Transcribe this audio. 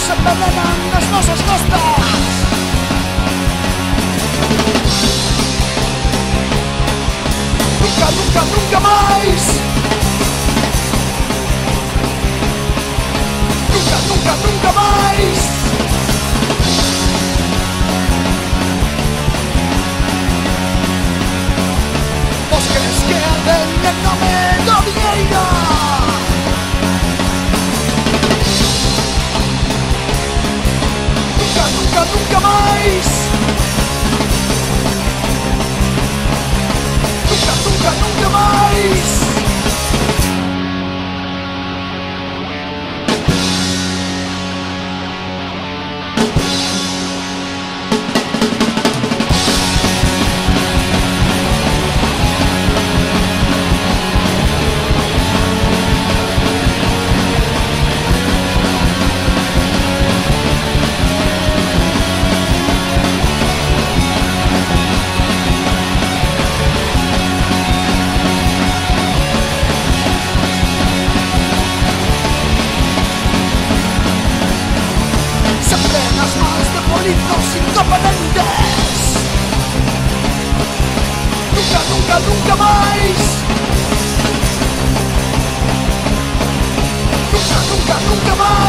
se envenenan nas nosas costas. Nunca, nunca, nunca máis. Nunca, nunca, nunca máis. Os que les queden en nome do diñeiro. Nunca, nunca, nunca máis. Nunca, nunca, nunca máis. Incompetentes. Nunca, nunca, nunca máis. Nunca, nunca, nunca máis.